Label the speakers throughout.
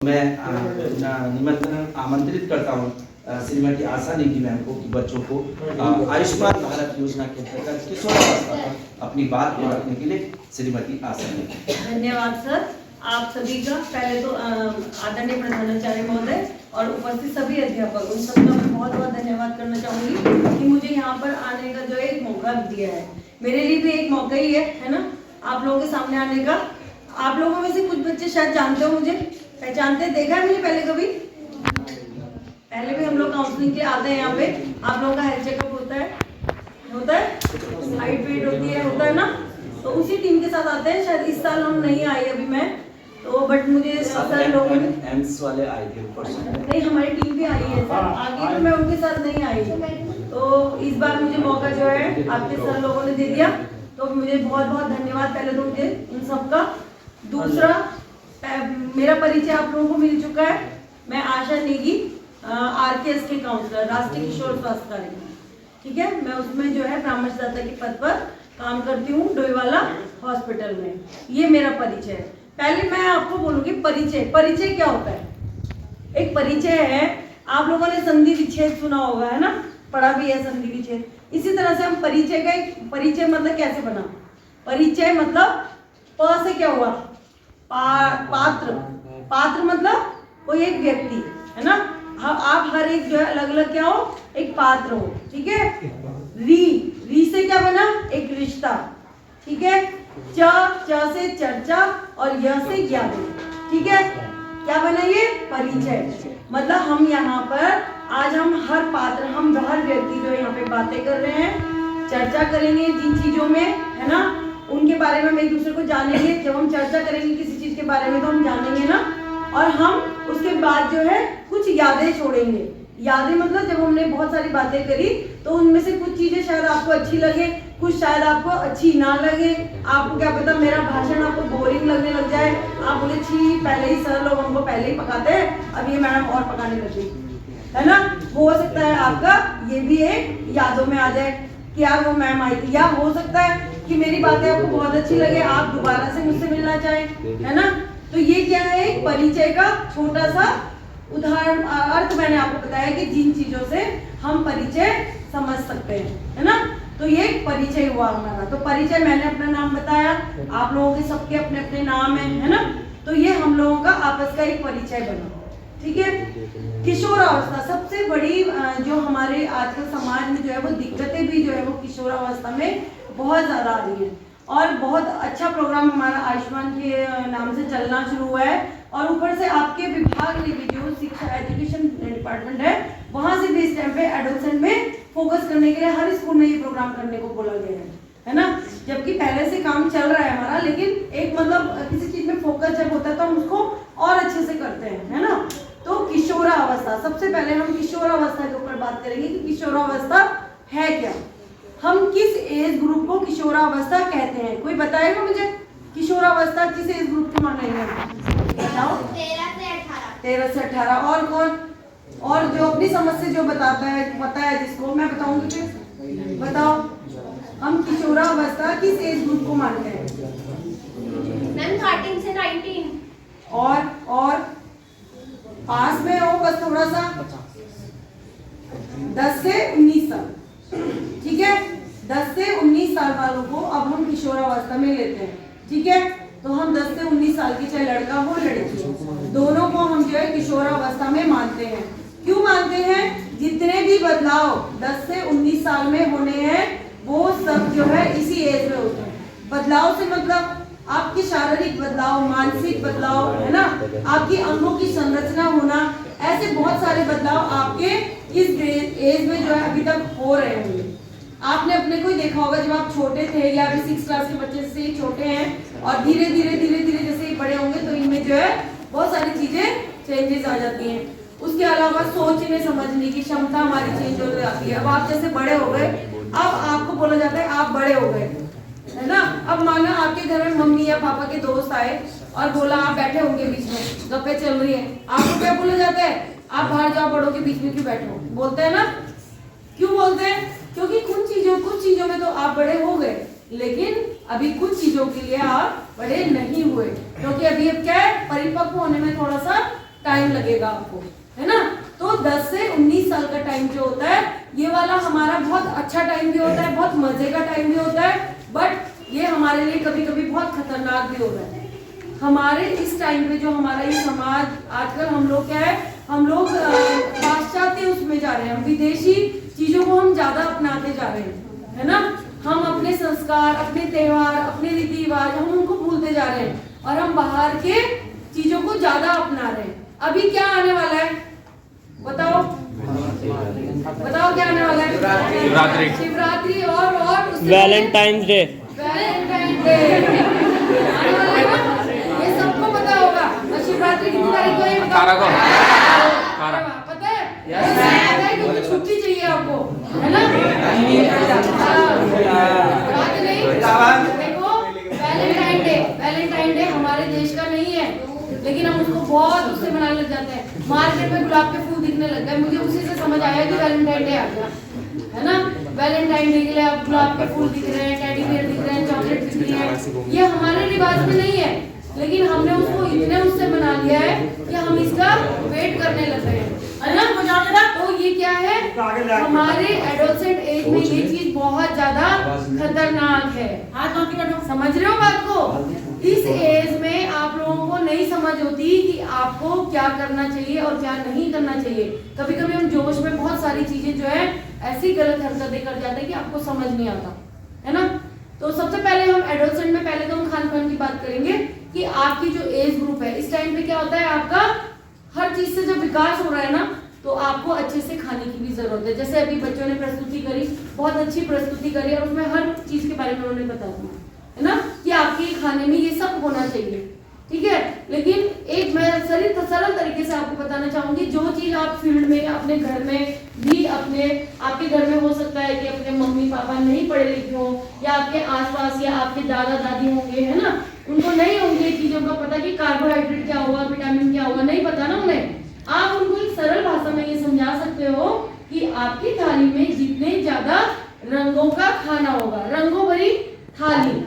Speaker 1: मैं निमंत्रण आमंत्रित करता हूँ श्रीमती आशा नेगी मैम को कि बच्चों को आयुष्मान भारत योजना के अंतर्गत किशोरावस्था पर अपनी बात को रखने के लिए श्रीमती आशा नेगी।
Speaker 2: धन्यवाद सर, आप सभी का पहले तो आदरणीय प्रधानाचार्य महोदय और उपस्थित सभी अध्यापक उन सबका मैं बहुत बहुत धन्यवाद करना चाहूँगी कि मुझे यहाँ पर आने का जो एक मौका दिया है। मेरे लिए भी एक मौका ही है ना, आप लोगों के सामने आने का। आप लोगों में से कुछ बच्चे शायद जानते हो, मुझे पहचानते, देखा है मुझे पहले कभी? पहले भी हम लोग काउंसलिंग के आते हैं यहाँ पे, आप लोगों का हेल्थ चेकअप होता है, हाइट वेट होती है, होता है ना, तो उसी टीम के साथ आते हैं। शायद इस साल हम नहीं आए अभी मैं तो, बट मुझे सर लोगों ने
Speaker 1: एम्स वाले आए थे ऊपर से,
Speaker 2: नहीं हमारी टीम भी आई है सर आगे, तो मैं उनके साथ नहीं आई। तो इस बार मुझे मौका जो है आपके सर लोगों ने दे दिया, तो मुझे बहुत बहुत धन्यवाद पहले तो मुझे उन सबका। दूसरा, मेरा परिचय आप लोगों को मिल चुका है। मैं आशा नेगी, RKS के काउंसलर, राष्ट्रीय किशोर स्वास्थ्य कार्यक्रम, ठीक है, मैं उसमें जो है परामर्शदाता के पद पर काम करती हूँ डोईवाला हॉस्पिटल में। ये मेरा परिचय है। पहले मैं आपको बोलूँगी परिचय क्या होता है। एक परिचय है, आप लोगों ने संधि विच्छेद सुना होगा, है ना, पढ़ा भी है संधि विच्छेद। इसी तरह से हम परिचय का एक परिचय मतलब कैसे बना, परिचय मतलब प से क्या हुआ, पात्र मतलब कोई एक व्यक्ति, है ना, आप हर एक जो है अलग अलग क्या हो, एक पात्र हो, ठीक है। री से क्या बना, एक रिश्ता, ठीक है। च से चर्चा और य से ज्ञान, ठीक है। क्या बना ये परिचय, मतलब हम यहाँ पर आज हम हर पात्र, हम हर व्यक्ति जो यहाँ पे बातें कर रहे हैं, चर्चा करेंगे जिन चीजों में, है ना, उनके बारे में हम एक दूसरे को जानेंगे। जब हम चर्चा करेंगे किसी चीज के बारे में तो हम जानेंगे ना, और हम उसके बाद जो है कुछ यादें छोड़ेंगे। यादें मतलब जब हमने बहुत सारी बातें करी तो उनमें से कुछ चीजें शायद आपको अच्छी लगे, कुछ शायद आपको अच्छी ना लगे। आपको क्या पता मेरा भाषण आपको बोरिंग लगने लग जाए, आप बोले छी पहले ही सर लोग हमको पहले ही पकाते हैं, अब ये मैडम और पकाने लगी, है ना। हो सकता है आपका ये भी एक यादों में आ जाए कि यार वो मैम आई थी, या हो सकता है कि मेरी बातें आपको बहुत अच्छी लगे, आप दोबारा से मुझसे मिलना चाहें, है ना। तो ये क्या है, एक परिचय का छोटा सा उदाहरण, अर्थ मैंने आपको बताया कि जिन चीजों से हम परिचय समझ सकते हैं, है ना। तो ये परिचय हुआ हमारा। तो परिचय, मैंने अपना नाम बताया, आप लोगों के सबके अपने अपने नाम है ना, तो ये हम लोगों का आपस का एक परिचय बना, ठीक है। किशोरावस्था सबसे बड़ी जो हमारे आजकल समाज में जो है वो दिक्कतें भी जो है वो किशोरावस्था में बहुत ज्यादा आ रही है। और बहुत अच्छा प्रोग्राम हमारा आयुष्मान के नाम से चलना शुरू हुआ है, और ऊपर से आपके विभाग ने भी जो शिक्षा एजुकेशन डिपार्टमेंट है वहां से भी इस टाइम पे एडोलसेंट में फोकस करने के लिए हर स्कूल में ये प्रोग्राम करने को बोला गया है ना। जबकि पहले से काम चल रहा है हमारा, लेकिन एक मतलब किसी चीज में फोकस जब होता है तो हम उसको और अच्छे से करते हैं, है ना। तो किशोरावस्था, सबसे पहले हम किशोरावस्था के ऊपर बात करेंगे कि किशोरावस्था है क्या, हम किस एज ग्रुप को किशोरावस्था कहते हैं। कोई बताएगा मुझे किशोरावस्था किस एज ग्रुप को मानेंगे, बताओ। 13 से 18। और कौन, और जो अपनी समझ से जो बताता है, पता है जिसको, मैं बताऊंगी फिर, बताओ हम किशोरावस्था किस एज ग्रुप को मानते हैं।
Speaker 3: मैम 13 से 19।
Speaker 2: और पास में हो बस थोड़ा सा, 10 से 19 साल, ठीक है। 10 से 19 साल वालों को अब हम किशोरावस्था में लेते हैं, ठीक है। तो हम 10 से 19 साल की, चाहे लड़का हो लड़की हो, दोनों को हम जो है किशोरावस्था में मानते हैं। क्यों मानते हैं, जितने भी बदलाव 10 से 19 साल में होने हैं वो सब जो है इसी एज में होते हैं। बदलाव से मतलब आपकी शारीरिक बदलाव, मानसिक बदलाव, है ना, आपकी अंगों की संरचना होना, ऐसे बहुत सारे बदलाव आपके इस एज में जो है अभी तक हो रहे होंगे। आपने अपने को ही देखा होगा जब आप छोटे थे, या अभी 6 क्लास के बच्चे से ही छोटे हैं, और धीरे धीरे जैसे ही बड़े होंगे तो इनमें जो है बहुत सारी चीजें चेंजेस आ जाती हैं। उसके अलावा सोचने समझने की क्षमता हमारी चेंज हो जाती है। अब आप जैसे बड़े हो गए, अब आपको बोला जाता है आप बड़े हो गए, है ना। अब मानो आपके घर में मम्मी या पापा के दोस्त आए और बोला, आप बैठे होंगे बीच में, गप्पे चल रही है, आपको क्या बोला जाता है, आप बाहर जाओ, बड़ों के बीच में क्यों बैठो, बोलते हैं ना। क्यों बोलते हैं, क्योंकि कुछ चीजों में तो आप बड़े हो गए, लेकिन अभी कुछ चीजों के लिए आप बड़े नहीं हुए, क्योंकि अभी अब क्या है, परिपक्व होने में थोड़ा सा लगेगा आपको, है ना। तो 10 से 19 साल का टाइम जो होता है ये वाला हमारा बहुत अच्छा टाइम भी होता है, बहुत मजे का टाइम भी होता है, बट ये हमारे लिए कभी कभी बहुत खतरनाक भी होता है। हमारे इस टाइम पे जो हमारा ये समाज आजकल हम लोग क्या है, हम लोग पाश्चात्य उसमें जा रहे हैं, हम विदेशी चीजों को हम ज्यादा अपनाते जा रहे हैं, है ना। हम अपने संस्कार, अपने त्योहार, अपने रीति रिवाज हम उनको भूलते जा रहे हैं और हम बाहर के चीजों को ज्यादा अपना रहे हैं। अभी क्या आने वाला है बताओ, बताओ क्या आने वाला है? शिवरात्रि और
Speaker 4: वैलेंटाइंस डे।
Speaker 2: वैलेंटाइन डे आने वाला है ना, ये सबको पता होगा। और शिवरात्रि कितनी तारीख को है?
Speaker 4: 18 को।
Speaker 2: पता है? पता है क्योंकि छुट्टी चाहिए आपको, है ना। बात नहीं, देखो वैलेंटाइन डे हमारे देश का नहीं है, लेकिन हम उसको बहुत उससे मनाने लग जाते हैं। मार्केट में गुलाब के फूल दिखने लग गए, मुझे उसी से समझ आया कि वैलेंटाइन डे आ गया, है ना। वैलेंटाइन डे के लिए अब गुलाब के फूल दिख रहे हैं, टेडी बियर दिख रहे हैं, चॉकलेट दिख रही है। ये हमारे रिवाज में नहीं है, लेकिन हमने उसको इतने उससे बना लिया है कि हम इसका वेट करने लग गए हैं, है ना। तो ये क्या है, हमारे एडोलसेंट एज में ये चीज बहुत ज्यादा खतरनाक है। समझ रहे हो बात को? इस एज में आप लोगों को नहीं समझ होती कि आपको क्या करना चाहिए और क्या नहीं करना चाहिए। कभी कभी हम जोश में बहुत सारी चीजें जो है ऐसी गलत हरकतें कर जाते हैं कि आपको समझ नहीं आता, है ना। तो सबसे पहले हम एडोलसेंट में पहले तो हम खान पान की बात करेंगे कि आपकी जो एज ग्रुप है इस टाइम पे क्या होता है, आपका हर चीज से जब विकास हो रहा है ना, तो आपको अच्छे से खाने की भी जरूरत है। जैसे अभी बच्चों ने प्रस्तुति करी, बहुत अच्छी प्रस्तुति करी और उसमें हर चीज के बारे में उन्होंने बता दिया, है ना, कि आपके खाने में ये सब होना चाहिए, ठीक है। लेकिन एक मैं सरल तरीके से आपको बताना चाहूंगी, जो चीज आप फील्ड में अपने घर में भी आपके घर में हो सकता है कि अपने मम्मी पापा नहीं पढ़े लिखे हो, या आपके आसपास या आपके दादा दादी होंगे, है ना, उनको नहीं होंगे चीजों का पता कि कार्बोहाइड्रेट क्या हुआ, विटामिन क्या हुआ, नहीं पता ना उन्हें। आप उनको एक सरल भाषा में ये समझा सकते हो कि आपकी थाली में जितने ज्यादा रंगों का खाना होगा, रंगों भरी थाली,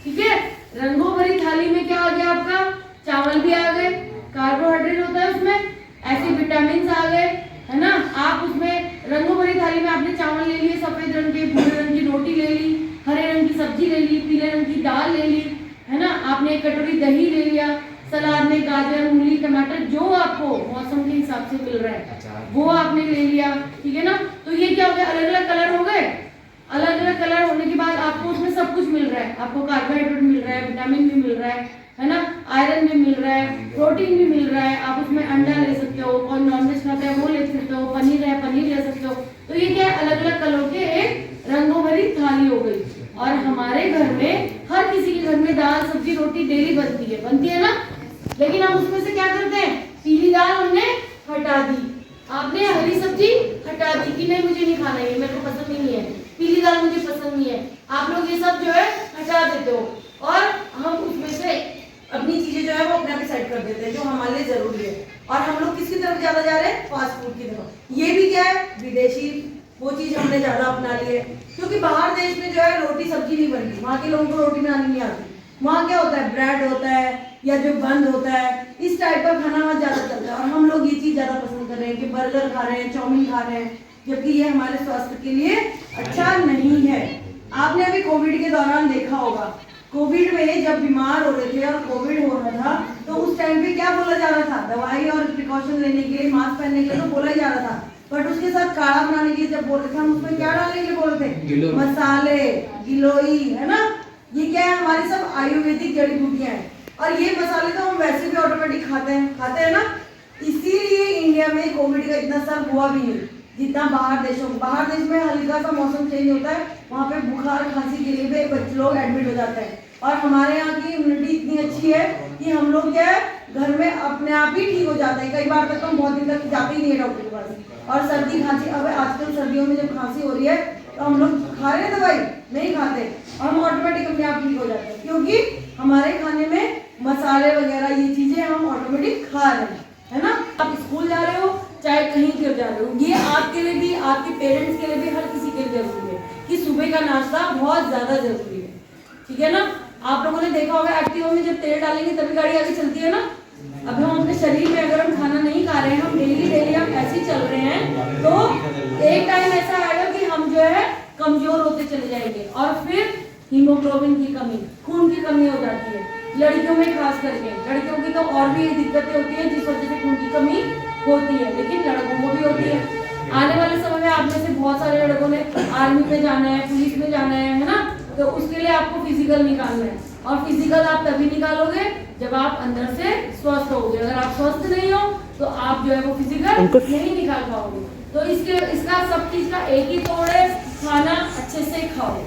Speaker 2: ठीक है। रंगों भरी थाली में क्या आ गया आपका, चावल भी आ गए, कार्बोहाइड्रेट होता है उसमें, ऐसे विटामिन आ गए, है ना। आप उसमें रंगों भरी थाली में आपने चावल ले लिए, सफेद रंग के, भूरे रंग की रोटी ले ली, हरे रंग की सब्जी ले ली, पीले रंग की दाल ले ली, है ना। आपने एक कटोरी दही ले लिया, सलाद में गाजर, मूली, टमाटर जो आपको मौसम के हिसाब से मिल रहा है वो आपने ले लिया, ठीक है ना। तो ये क्या हो गया, अलग अलग कलर हो गए। अलग अलग कलर होने के बाद आपको उसमें सब कुछ मिल रहा है, आपको कार्बोहाइड्रेट मिल रहा है, विटामिन भी मिल रहा है ना, आयरन भी मिल रहा है, प्रोटीन भी मिल रहा है। आप उसमें अंडा ले सकते हो, और नॉनवेज खाता है वो ले सकते हो, पनीर है पनीर ले सकते हो। तो ये क्या है, अलग अलग कलर के एक रंगों भरी थाली हो गई। और हमारे घर में हर किसी के घर में दाल सब्जी रोटी डेली बनती है ना, लेकिन हम उसमें से क्या करते हैं, पीली दाल हमने हटा दी, आपने हरी सब्जी हटा दी कि नहीं मुझे नहीं खाना है, मेरे को पसंद ही नहीं है, पीली दाल मुझे पसंद नहीं है। आप लोग ये सब जो है हटा देते हो और हम उसमें से अपनी चीजें जो है वो अपने आप सेट कर देते हैं जो हमारे लिए जरूरी है। और हम लोग किसकी तरफ ज्यादा जा रहे हैं, फास्ट फूड की तरफ। ये भी क्या है, विदेशी वो चीज हमने ज्यादा अपना ली है, क्योंकि बाहर देश में जो है रोटी सब्जी नहीं बनती, वहाँ के लोगों को रोटी बनानी नहीं आती। वहाँ क्या होता है, ब्रेड होता है या जो बंद होता है, इस टाइप का खाना वहाँ ज्यादा चलता है। और हम लोग ये चीज ज्यादा पसंद कर रहे हैं कि बर्गर खा रहे हैं, चाउमीन खा रहे हैं, जबकि ये हमारे स्वास्थ्य के लिए अच्छा नहीं है। आपने अभी कोविड के दौरान देखा होगा, कोविड में जब बीमार हो रहे थे और कोविड हो रहा था, तो उस टाइम पे क्या बोला जा रहा था, दवाई और प्रिकॉशन लेने के लिए, मास्क पहनने के लिए तो बोला ही जा रहा था, बट उसके साथ काढ़ा बनाने के लिए जब बोल रहे थे, हम उसमें क्या डालने के लिए बोल रहे थे, मसाले, गिलोई, है ना। ये क्या है, हमारी सब आयुर्वेदिक जड़ी बूटियां हैं। और ये मसाले तो हम वैसे भी ऑटोमेटिक खाते हैं ना। इसीलिए इंडिया में कोविड का इतना असर हुआ भी नहीं जितना बाहर देशों में। बाहर देश में हल्का सा मौसम चेंज होता है, वहाँ पे बुखार खांसी के लिए बच्चे लोग एडमिट हो जाते हैं। और हमारे यहाँ की इम्यूनिटी इतनी अच्छी है कि हम लोग क्या है, घर में अपने आप ही ठीक हो जाते हैं। कई बार तक तो हम बहुत दिन तक जाते ही नहीं है डॉक्टर के पास। और सर्दी खांसी, अब आजकल सर्दियों में जब खांसी हो रही है तो हम लोग खा रहे हैं दवाई, नहीं खाते, और हम ऑटोमेटिक अपने आप ठीक हो जाते हैं, क्योंकि हमारे खाने में मसाले वगैरह ये चीजें हम ऑटोमेटिक खा रहे हैं, है ना। आप स्कूल जा रहे हो चाहे कहीं पर जा रहे हो, ये आपके लिए भी, आपके पेरेंट्स के लिए भी, हर किसी के लिए जरूरी है कि सुबह का नाश्ता बहुत ज्यादा जरूरी है, ठीक है ना। आप लोगों ने देखा होगा एक्टिवा में जब तेल डालेंगे तभी गाड़ी आगे चलती है ना। अब हम अपने शरीर में अगर हम खाना नहीं खा रहे हीमोग्लोबिन की कमी, खून की कमी हो जाती है लड़कियों में, खास करके लड़कियों की तो और भी दिक्कतें होती हैं जिस वजह से खून की कमी होती है, लेकिन लड़कों को भी होती है। आने वाले समय में आप में से बहुत सारे लड़कों ने आर्मी में जाना है, पुलिस में जाना है ना, तो उसके लिए आपको फिजिकल निकालना है, और फिजिकल आप तभी निकालोगे जब आप अंदर से स्वस्थ होगे। अगर आप स्वस्थ नहीं हो तो आप जो है वो फिजिकल नहीं निकाल पाओगे। तो इसका सब चीज का एक ही तोड़ है, खाना अच्छे से खाओ,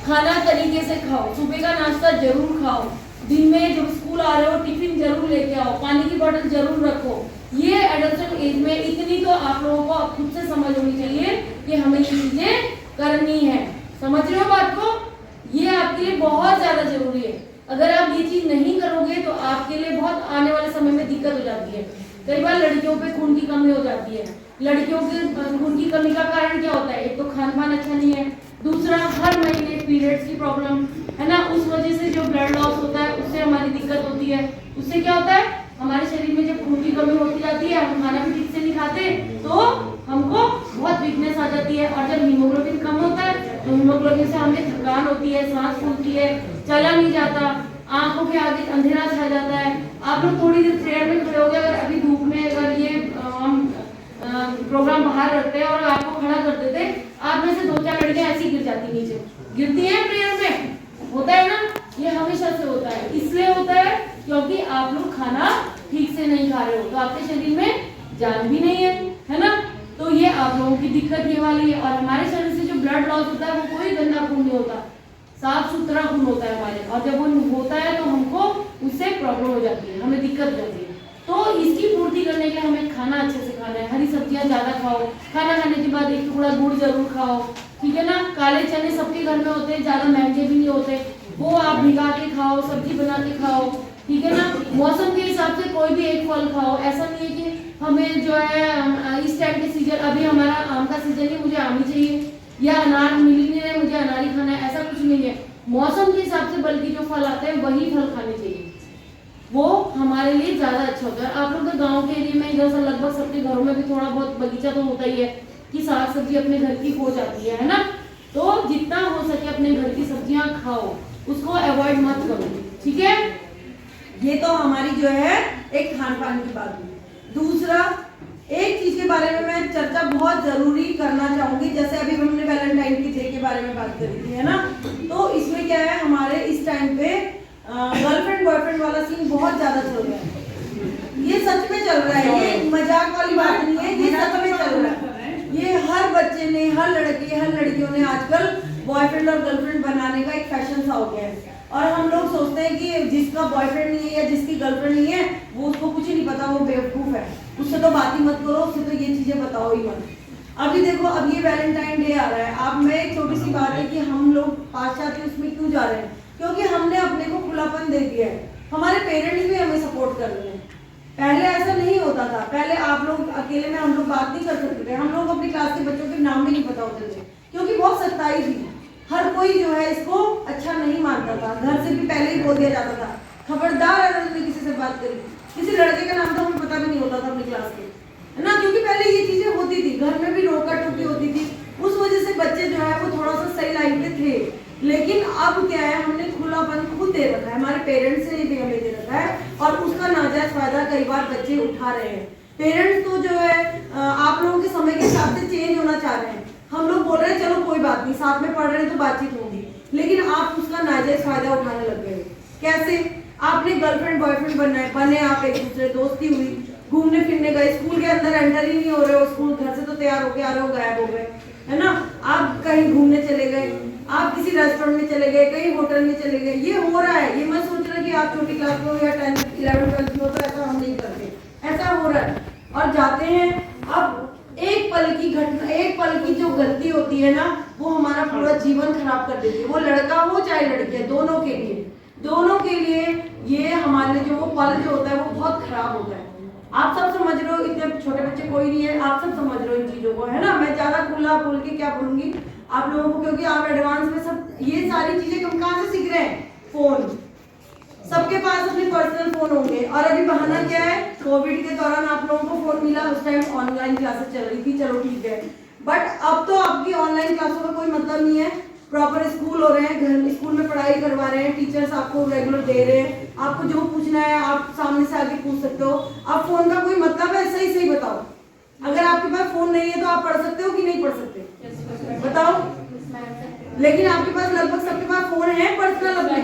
Speaker 2: खाना तरीके से खाओ, सुबह का नाश्ता जरूर खाओ, दिन में जब स्कूल आ रहे हो टिफिन जरूर लेके आओ, पानी की बोतल जरूर रखो। ये एडल्ट एज में इतनी तो आप लोगों को खुद से समझ होनी चाहिए कि हमें ये चीजें करनी है। समझ रहे हो बात को? ये आपके लिए बहुत ज्यादा जरूरी है। अगर आप ये चीज नहीं करोगे तो आपके लिए बहुत आने वाले समय में दिक्कत हो जाती है। कई बार लड़कियों पे खून की कमी हो जाती है। लड़कियों के खून की कमी का कारण क्या होता है? एक तो खान पान अच्छा नहीं है, दूसरा हर महीने पीरियड्स की प्रॉब्लम है ना, उस वजह से जो ब्लड लॉस होता है उससे हमारी दिक्कत होती है। उससे क्या होता है, हमारे शरीर में जब खून की कमी होती जाती है, हम खाना भी ठीक से नहीं खाते तो हमको बहुत वीकनेस आ जाती है, और जब हीमोग्लोबिन कम होता है तो हीमोग्लोबिन से हमें थकान होती है, सांस फूलती है, चला नहीं जाता, आंखों के आगे अंधेरा छा जाता है। आप लोग थोड़ी देर प्रेयर में खड़े हो गए, अगर अभी धूप में अगर ये हम प्रोग्राम बाहर रखते हैं और आपको खड़ा कर देते, आप में से 2-4 लड़कियां ऐसी गिर जाती नीचे, गिरती हैं प्रेयर में, होता है ना, ये हमेशा से होता है। इसलिए होता है क्योंकि आप लोग खाना ठीक से नहीं खा रहे हो, तो आपके शरीर में जान भी नहीं है ना, तो ये आप लोगों की दिक्कत ये वाली है। और हमारे शरीर से जो ब्लड लॉस होता है वो कोई गंदा खून नहीं होता, साफ सुथरा खून होता है हमारे, और जब वो होता है तो हमको उससे प्रॉब्लम हो जाती है, हमें दिक्कत हो जाती है। तो इसकी पूर्ति करने के लिए हमें खाना अच्छे से खाना है, हरी सब्जियां ज्यादा खाओ, खाना खाने के बाद 1 टुकड़ा गुड़ जरूर खाओ, ठीक है ना। काले चने सबके घर में होते हैं, ज्यादा महंगे भी नहीं होते, वो आप भिगा के खाओ, सब्जी बना के खाओ, ठीक है ना। मौसम के हिसाब से कोई भी एक फल खाओ, ऐसा नहीं है कि हमें जो है इस टाइम के सीजन, अभी हमारा आम का सीजन है मुझे आम ही चाहिए, या अनार मिल नहीं रहे मुझे अनार ही खाना है, ऐसा कुछ नहीं है। मौसम के हिसाब से बल्कि जो फल आते हैं वही फल खाने चाहिए, वो हमारे लिए ज्यादा अच्छा होता है। आप लोग के गांव के एरिया में इधर से लगभग सबके घरों में भी थोड़ा बहुत बगीचा तो होता ही है कि साग सब्जी अपने घर की हो जाती है ना, तो जितना हो सके अपने घर की सब्जियां खाओ, उसको अवॉइड मत करो, ठीक है। ये तो हमारी जो है एक खान पान की बात हुई। दूसरा एक चीज के बारे में मैं चर्चा बहुत जरूरी करना चाहूंगी, जैसे अभी हमने वैलेंटाइन की डे के बारे में बात करी थी, है ना, तो इसमें क्या है, हमारे इस टाइम पे गर्लफ्रेंड बॉयफ्रेंड वाला सीन बहुत ज्यादा चल रहा है। ये सच में चल रहा है, ये मजाक वाली बात नहीं है, ये सच में चल रहा है। ये हर बच्चे ने, हर लड़के, हर लड़कियों ने आजकल बॉयफ्रेंड और गर्लफ्रेंड बनाने का एक फैशन सा हो गया है, और हम लोग सोचते हैं कि जिसका बॉयफ्रेंड नहीं है या जिसकी गर्लफ्रेंड नहीं है वो उसको कुछ ही नहीं पता, वो बेवकूफ है, उससे तो बात ही मत करो, उससे तो ये चीजें बताओ ही मत। अभी देखो, अब ये वैलेंटाइन डे आ रहा है, अब मैं एक छोटी सी बात है कि हम लोग पाश्चात्य उसमें क्यों जा रहे हैं, क्योंकि हमने अपने को खुलापन दे दिया है, हमारे पेरेंट्स भी हमें सपोर्ट कर रहे हैं। पहले ऐसा नहीं होता था, पहले आप लोग अकेले में हम लोग बात नहीं कर सकते थे, हम लोग अपनी क्लास के बच्चों के नाम भी नहीं पता होते थे, क्योंकि बहुत सख्ताई थी, हर कोई जो है इसको अच्छा नहीं मानता था, घर से भी पहले ही बोल दिया जाता था खबरदार अगर तुमने किसी से बात करी, किसी लड़के का नाम तो हमें पता भी नहीं होता था अपनी क्लास के, है ना, क्योंकि पहले ये चीजें होती थी, घर में भी रोका टोकी होती थी, उस वजह से बच्चे जो है वो थोड़ा सा सही लाइन पे थे। लेकिन अब क्या है, हमने खुलापन खुद दे रखा है, हमारे पेरेंट्स ने भी हमें दे रखा है, और उसका नाजायज फायदा कई बार बच्चे उठा रहे हैं। पेरेंट्स तो जो है आप लोगों के समय के हिसाब से चेंज होना चाह रहे हैं, हम लोग बोल रहे हैं चलो कोई बात नहीं, साथ में पढ़ रहे हैं तो बातचीत होगी, लेकिन आप उसका नाजायज फायदा उठाने लग गए। कैसे? आपने गर्लफ्रेंड बॉयफ्रेंड बने, आप एक दूसरे, दोस्ती हुई, घूमने फिरने गए, स्कूल के अंदर एंटर ही नहीं हो रहे हो, स्कूल घर से तो तैयार होके आ रहे हो, गायब हो गए, है ना, आप कहीं घूमने चले गए, आप किसी रेस्टोरेंट में चले गए, कहीं होटल में चले गए, ये हो रहा है। ये मैं सोच रहा कि आप छोटी क्लास में हो या 10th 11th 12th में हो तो ऐसा हम नहीं करते, ऐसा हो रहा है, और जाते हैं। अब एक पल की घटना, एक पल की जो गलती होती है ना, वो हमारा पूरा जीवन खराब कर देती है, वो लड़का हो चाहे लड़की, दोनों के लिए, दोनों के लिए ये हमारे जो वो पल जो होता है वो बहुत खराब होता है। आप सब समझ रहे हो, इतने छोटे बच्चे कोई नहीं है, आप सब समझ रहे हो इन चीजों को, है ना। मैं ज्यादा खुला बोल के क्या बोलूंगी आप लोगों को, क्योंकि आप एडवांस में सब ये सारी चीजें हम कहाँ से सीख रहे हैं, फोन, सबके पास अपने पर्सनल फोन होंगे। और अभी बहाना क्या है, कोविड के दौरान आप लोगों को फोन मिला, उस टाइम ऑनलाइन क्लासेस चल रही थी, चलो ठीक है, बट अब तो आपकी ऑनलाइन क्लासों का कोई मतलब नहीं है, प्रॉपर स्कूल हो रहे हैं, घर स्कूल में पढ़ाई करवा रहे हैं, टीचर्स आपको रेगुलर दे रहे हैं, आपको जो पूछना है आप सामने से आके पूछ सकते हो। अब फोन का कोई मतलब है? सही बताओ, अगर आपके पास फोन नहीं है तो आप पढ़ सकते हो कि नहीं पढ़ सकते? बताओ। लेकिन आपके पास लगभग सबके पास फोन है पर्सनल अपने,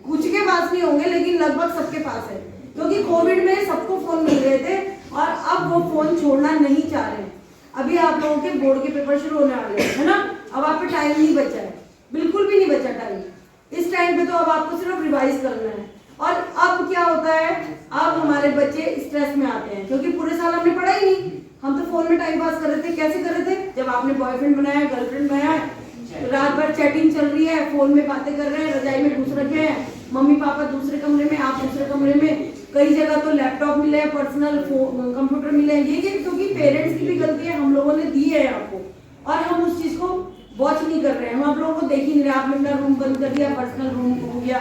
Speaker 2: कुछ के पास नहीं होंगे लेकिन लगभग सबके पास है, क्योंकि कोविड में सबको फोन मिल रहे थे और अब वो फोन छोड़ना नहीं चाह रहे हैं। अभी आप लोगों के बोर्ड के पेपर शुरू होने वाले हैं, है ना? अब आप पे टाइम नहीं बचा है, बिल्कुल भी नहीं बचा टाइम। इस टाइम पे तो अब आपको सिर्फ रिवाइज करना है। और अब क्या होता है, अब हमारे बच्चे स्ट्रेस में आते हैं क्योंकि पूरे साल हमने पढ़ा ही नहीं, हम तो फोन में टाइम पास कर रहे थे। कैसे कर रहे थे? जब आपने बॉयफ्रेंड बनाया, गर्लफ्रेंड बनाया, रात भर चैटिंग चल रही है, फोन में बातें कर रहे हैं, रजाई में घुस रखे हैं, मम्मी पापा दूसरे कमरे में, आप दूसरे कमरे में, कई जगह तो लैपटॉप मिले हैं, पर्सनल कंप्यूटर मिले हैं। ये क्योंकि पेरेंट्स की भी गलती है, हम लोगों ने दी है आपको और हम उस चीज को वॉच नहीं कर रहे हैं, हम आप लोगों को देख ही नहीं रहे। आपने अपना रूम बंद कर दिया, पर्सनल रूम हो गया।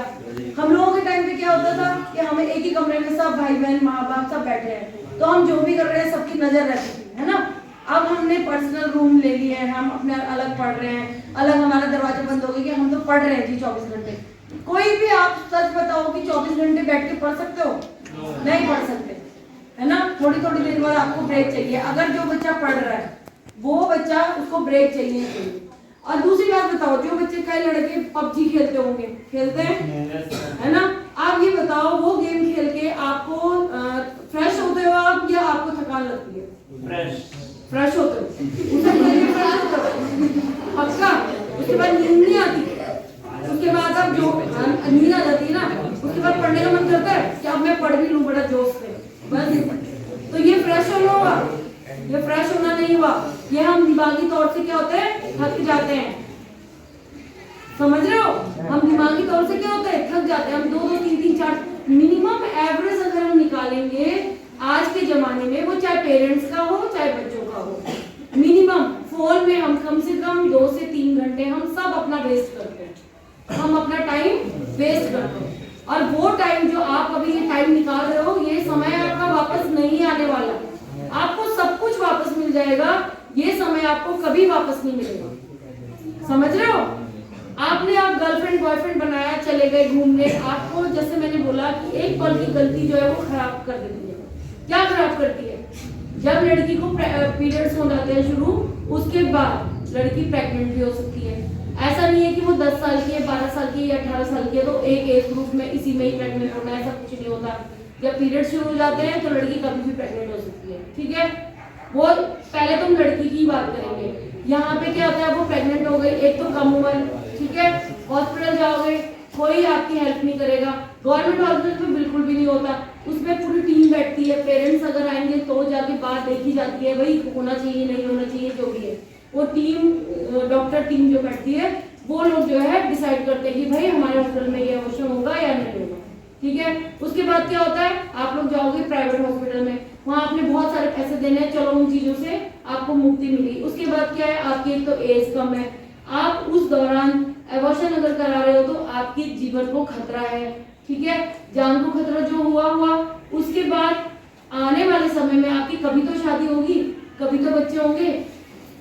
Speaker 2: हम लोगों के टाइम पे क्या होता था कि हमें एक ही कमरे में सब भाई बहन माँ बाप सब बैठे हैं, तो हम जो भी कर रहे हैं सबकी नजर रहती थी, है ना? अब हमने पर्सनल रूम ले लिए हैं, हम अपने अलग पढ़ रहे हैं, अलग हमारा दरवाजा बंद हो गया कि हम तो पढ़ रहे हैं जी 24 घंटे। कोई भी आप सच बताओ कि 24 घंटे बैठ के पढ़ सकते हो? नहीं पढ़ सकते, है ना? थोड़ी थोड़ी देर बाद आपको ब्रेक चाहिए। अगर जो बच्चा पढ़ रहा है वो बच्चा, उसको ब्रेक चाहिए। और दूसरी बात बताओ, जो बच्चे कई लड़के पबजी खेलते होंगे, खेलते हैं, है ना? आप ये बताओ, वो गेम खेल के आपको फ्रेश होते हो आप या आपको थकान लगती है? फ्रेश होते हो, पक्का। उसके बाद नींद नहीं आती, उसके बाद अब जो नींद आ जाती है ना, उसके बाद पढ़ने का मन करता है कि अब मैं पढ़ भी लूं बड़ा जोश से, बस। तो ये फ्रेश होना हुआ, ये फ्रेश होना नहीं हुआ, ये हम दिमागी तौर से क्या होते हैं, थक जाते हैं। समझ रहे हो? हम दिमागी तौर से क्या होते हैं, थक जाते हैं। हम 2 3 4 मिनिमम एवरेज अगर हम निकालेंगे आज के जमाने में, वो चाहे पेरेंट्स का हो चाहे बच्चों का हो, मिनिमम फोन में हम कम से कम 2 से 3 घंटे हम सब अपना वेस्ट करते हैं, हम अपना टाइम वेस्ट करते हैं। और वो टाइम जो आप अभी ये टाइम निकाल रहे हो, ये समय आपका वापस नहीं आने वाला। आपको सब कुछ वापस मिल जाएगा, ये समय आपको कभी वापस नहीं मिलेगा। समझ रहे हो? आपने आप गर्लफ्रेंड बॉयफ्रेंड बनाया, चले गए घूमने, आपको जैसे मैंने बोला कि एक पल की गलती जो है वो खराब कर देती है। क्या खराब करती है? जब लड़की को पीरियड्स हो जाते हैं शुरू, उसके बाद लड़की प्रेग्नेंट भी हो सकती है। ऐसा नहीं है कि वो 10 साल की है, 12 साल की है या 18 साल की है तो एक एज ग्रुप में इसी में ही प्रेग्नेंट होना है, ऐसा कुछ नहीं होता। जब पीरियड शुरू हो जाते हैं तो लड़की कभी भी प्रेग्नेंट हो सकती है, ठीक है? वो पहले तुम लड़की की बात करेंगे। यहाँ पे क्या होता है, वो प्रेग्नेंट हो गई, एक तो कम उम्र, ठीक है, हॉस्पिटल जाओगे, कोई आपकी हेल्प नहीं करेगा। गवर्नमेंट हॉस्पिटल में बिल्कुल भी नहीं होता, उसमें पूरी टीम बैठती है, पेरेंट्स अगर आएंगे तो जाके बात देखी जाती है, भाई होना चाहिए नहीं होना चाहिए, जो भी है वो टीम, डॉक्टर टीम जो बैठती है, वो लोग जो है डिसाइड करते हैं कि भाई हमारे हॉस्पिटल में ये अवश्य होगा या नहीं होगा, ठीक है? उसके बाद क्या होता है, आप लोग जाओगे प्राइवेट हॉस्पिटल में, वहां आपने बहुत सारे पैसे देने हैं, चलो उन चीजों से आपको मुक्ति मिली। उसके बाद क्या है, आपकी एक तो एज कम है, आप उस दौरान एबॉर्शन अगर करा रहे हो तो आपके जीवन को खतरा है, ठीक है? जान को खतरा जो हुआ, उसके बाद आने वाले समय में आपकी कभी तो शादी होगी, कभी तो बच्चे होंगे।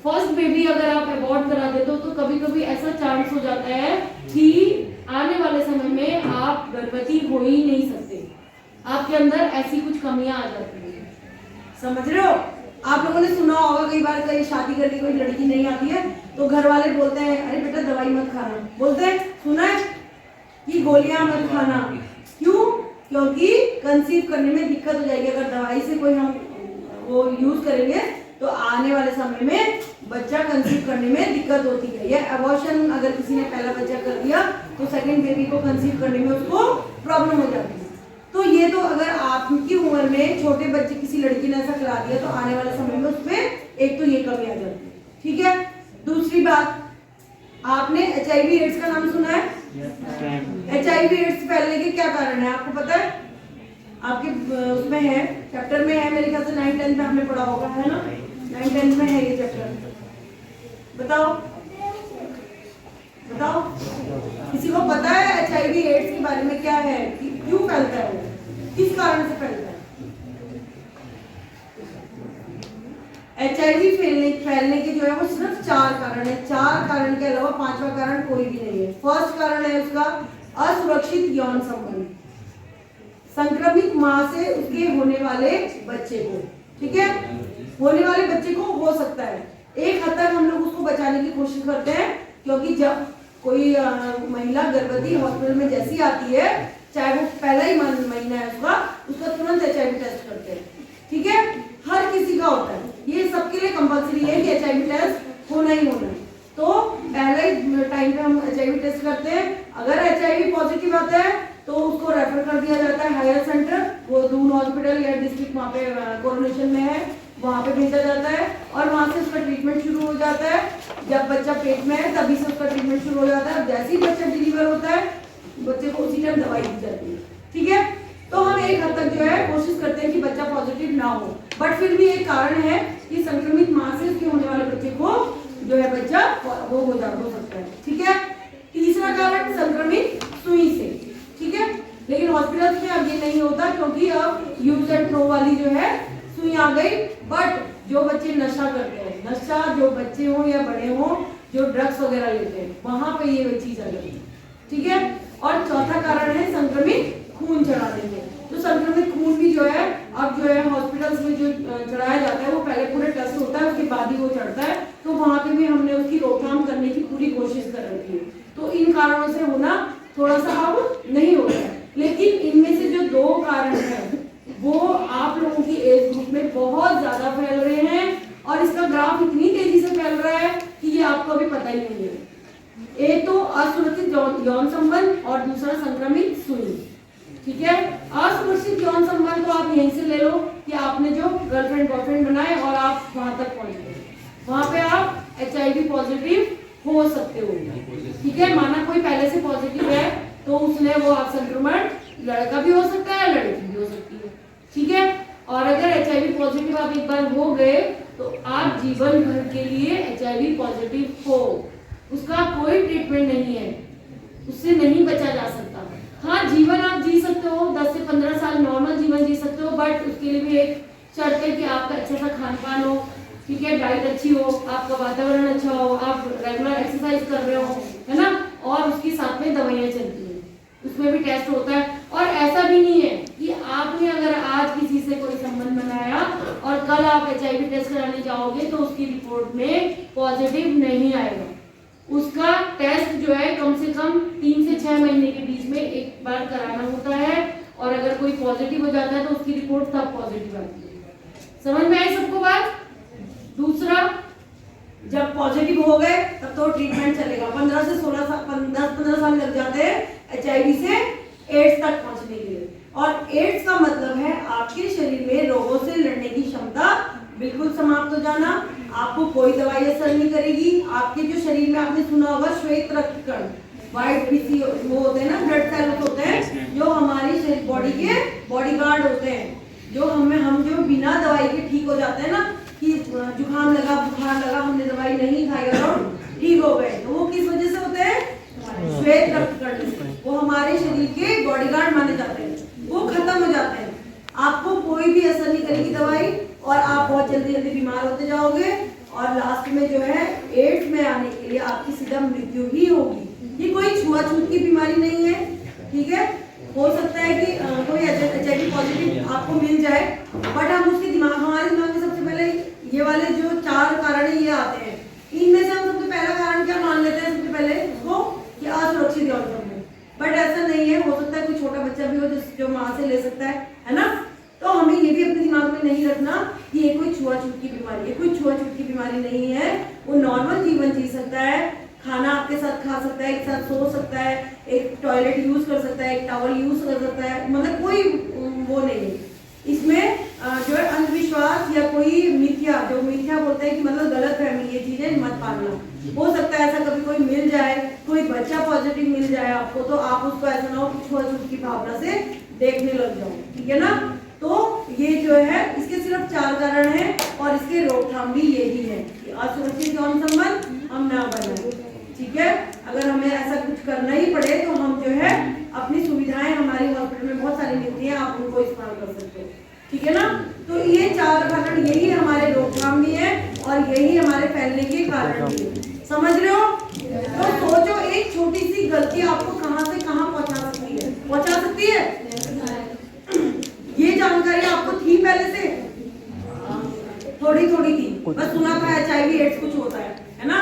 Speaker 2: फर्स्ट बेबी अगर आप अबॉर्ट करा देते हो तो कभी कभी ऐसा चांस हो जाता है कि आने वाले समय में आप गर्भवती हो ही नहीं सकते, आपके अंदर ऐसी कुछ कमियां आ जाती हैं। समझ रहे हो? आप लोगों ने सुना होगा कई बार, कहीं शादी करके कोई लड़की नहीं आती है तो घर वाले बोलते हैं अरे बेटा दवाई मत खाना, बोलते हैं, सुना है कि गोलियां मत खाना। क्यों? क्योंकि कंसीव करने में दिक्कत हो जाएगी। अगर दवाई से कोई हम वो यूज करेंगे तो आने वाले समय में बच्चा कंसीव करने में दिक्कत होती है। या अबॉर्शन अगर किसी ने पहला बच्चा कर दिया तो सेकंड बेबी को कंसीव करने में उसको प्रॉब्लम हो जाती है। तो ये तो अगर आपकी उम्र में छोटे बच्चे किसी लड़की ने ऐसा करा दिया तो आने वाले समय में उसमें एक तो ये कमी आ जाती है, ठीक है? दूसरी बात, आपने HIV एड्स का नाम सुना है? HIV एड्स फैलने के क्या कारण है आपको पता है? आपके उसमें है, चैप्टर में है, मेरे ख्याल से 9-10 में आपने पढ़ा होगा, है ना? 9-10 में है ये चैप्टर। बताओ बताओ, किसी को पता है HIV एड्स के बारे में क्या है, क्यों फैलता है, किस कारण से फैलता है? HIV फैलने के जो है वो सिर्फ 4 कारण है। 4 कारण के अलावा 5वां कारण कोई भी नहीं है। फर्स्ट कारण है उसका असुरक्षित यौन संबंध, संक्रमित मां से उसके होने वाले बच्चे को, ठीक है, होने वाले बच्चे को हो सकता है। एक हद तक हम लोग उसको बचाने की कोशिश करते हैं, क्योंकि जब कोई महिला गर्भवती हॉस्पिटल में जैसी आती है, चाहे वो पहला ही महीना है उसका तुरंत HIV टेस्ट करते हैं, ठीक है, हर किसी का होता है। ये सबके लिए कंपलसरी है कि HIV टेस्ट होना ही होना है। तो पहले टाइम पे हम HIV टेस्ट करते हैं। अगर HIV पॉजिटिव आता है तो उसको रेफर कर दिया जाता है हायर सेंटर, वो दून हॉस्पिटल या डिस्ट्रिक्ट वहाँ पे कोरोनेशन में है, वहाँ पे भेजा जाता है और वहाँ से उसका ट्रीटमेंट शुरू हो जाता है। जब बच्चा पेट में है तभी से उसका ट्रीटमेंट शुरू हो जाता है। जैसे ही बच्चा डिलीवर होता है बच्चे को उसी टाइम दवाई दी जाती है, ठीक है। तो हम एक हद तक जो है कोशिश करते हैं कि बच्चा पॉजिटिव ना हो, बट फिर भी एक कारण है कि संक्रमित मां से उसके होने वाले बच्चे को जो है बच्चा वो हो सकता है, ठीक है। तीसरा कारण संक्रमित सुई से, ठीक है, लेकिन हॉस्पिटल में अब ये नहीं होता, क्योंकि अब यूज एंड थ्रो वाली जो है सुई आ गई। बट जो बच्चे नशा करते हैं, नशा जो बच्चे हो या बड़े हो जो ड्रग्स वगैरह लेते हैं, वहां पे ये चीज आ जाती है, ठीक है। और चौथा कारण है संक्रमित खून चढ़ा देंगे। तो संक्रमित खून भी जो है अब जो है हॉस्पिटल्स में जो चढ़ाया जाता है वो पहले पूरे टेस्ट होता है, उसके बाद ही वो चढ़ता है। तो वहां पे भी हमने उसकी रोकथाम करने की पूरी कोशिश कर रखी है। तो इन कारणों से होना थोड़ा सा अब नहीं होता है, लेकिन इनमें से जो 2 कारण है वो आप लोगों की एज ग्रुप में बहुत ज्यादा फैल रहे हैं और इसका ग्राफ इतनी तेजी से फैल रहा है कि ये आपको अभी पता ही नहीं है। एक तो असुरक्षित यौन संबंध और दूसरा संक्रमित सुई, ठीक है। असुरक्षित यौन संबंध तो आप यहीं से ले लो कि आपने जो गर्लफ्रेंड बॉयफ्रेंड बनाए और आप वहां तक पहुंच गए, वहां पे आप HIV पॉजिटिव हो सकते हो, ठीक है। माना कोई पहले से पॉजिटिव है तो उसने वो आप संक्रमण लड़का भी हो सकता है लड़की भी हो सकती है, ठीक है। और अगर HIV पॉजिटिव आप एक बार हो गए तो आप जीवन भर के लिए HIV पॉजिटिव हो, उसका कोई ट्रीटमेंट नहीं है, उससे नहीं बचा जा सकता। हाँ, जीवन आप जी सकते हो, 10 से 15 साल नॉर्मल जीवन जी सकते हो, बट उसके लिए भी एक शर्त है कि आपका अच्छा सा खान पान हो, ठीक है, डाइट अच्छी हो, आपका वातावरण अच्छा हो, आप रेगुलर एक्सरसाइज कर रहे हो, है ना, और उसके साथ में दवाइयाँ चलती हैं, उसमें भी टेस्ट होता है। और ऐसा भी नहीं है कि आपने अगर आज किसी से कोई संबंध बनाया और कल आप HIV टेस्ट कराने जाओगे तो उसकी रिपोर्ट में पॉजिटिव नहीं आएगा। उसका टेस्ट जो है कम से कम 3 से 6 महीने के बीच में एक बार कराना होता है, और अगर कोई पॉजिटिव हो जाता है तो उसकी रिपोर्ट तब पॉजिटिव आती है। समझ में आई सबको बात? दूसरा, जब पॉजिटिव हो गए तब तो ट्रीटमेंट चलेगा। 15 से 16 साल 10-15 साल लग जाते हैं HIV से एड्स तक पहुंचने के लिए। और एड्स का मतलब है आपके शरीर में रोगों से लड़ने की क्षमता बिल्कुल समाप्त हो जाना, आपको कोई दवाई असर नहीं करेगी। आपके जो शरीर में आपने सुना होगा श्वेत रक्त कण, व्हाइट पीसी वो होते हैं ना, ब्लड सेल्स होते हैं जो हमारी बॉडी के बॉडीगार्ड होते हैं, जो हम जो बिना दवाई के ठीक हो जाते हैं ना, कि जुकाम लगा बुखार लगा हमने दवाई नहीं खाई और ठीक हो गए, तो वो किस वजह से होते हैं? श्वेत रक्त कण, वो हमारे शरीर के बॉडीगार्ड माने जाते हैं, वो खत्म हो जाते हैं। आपको कोई भी असर नहीं करेगी दवाई और आप बहुत जल्दी जल्दी बीमार होते जाओगे और लास्ट में जो है एड्स में आने के लिए आपकी सीधा मृत्यु ही होगी। ये कोई छुआछूत की बीमारी नहीं है, ठीक है। हो सकता है कि कोई HIV पॉजिटिव आपको मिल जाए, बट हम उसके हमारे दिमाग में सबसे पहले ये वाले जो 4 कारण है ये आते हैं। इनमें से हम सबसे पहला कारण क्या मान लेते हैं सबसे पहले उसको कि असुरक्षित यौन संबंध, बट ऐसा नहीं है। हो सकता है कोई छोटा बच्चा भी हो जो माँ से ले सकता है ना। तो हमें ये भी अपने दिमाग में नहीं रखना कि ये कोई छुआछूत की बीमारी है, कोई छुआछूत की बीमारी नहीं है। वो नॉर्मल जीवन जी सकता है, खाना आपके साथ खा सकता है, एक साथ सो सकता है, एक टॉयलेट यूज कर सकता है, एक टॉवल यूज कर सकता है, मतलब कोई वो नहीं है इसमें। जो है अंधविश्वास या कोई मिथ्या, जो मिथ्या बोलते हैं कि मतलब गलत फहमी, ये चीजें मत पालना। हो सकता है ऐसा कभी कोई मिल जाए, कोई बच्चा पॉजिटिव मिल जाए आपको, तो आप उसको ऐसा ना हो कि छुआछूत की भावना से देखने लग जाओ, ठीक है ना। तो ये जो है इसके सिर्फ 4 कारण हैं और इसके रोकथाम भी यही है कि असुरक्षित यौन संबंध हम ना बनाए, ठीक है। अगर हमें ऐसा कुछ करना ही पड़े तो हम जो है अपनी सुविधाएं हमारी हॉस्पिटल में बहुत सारी मिलती हैं, आप उनको इस्तेमाल कर सकते हो, ठीक है ना। तो ये 4 कारण यही हमारे रोकथाम भी है और यही हमारे फैलने के कारण भी है। समझ रहे हो? तो सोचो एक छोटी सी गलती आपको कहां से कहां पहुंचा सकती है, पहुंचा सकती है। ये जानकारी आपको थी पहले से? थोड़ी थोड़ी थी, बस सुना था HIV एड्स कुछ होता है ना।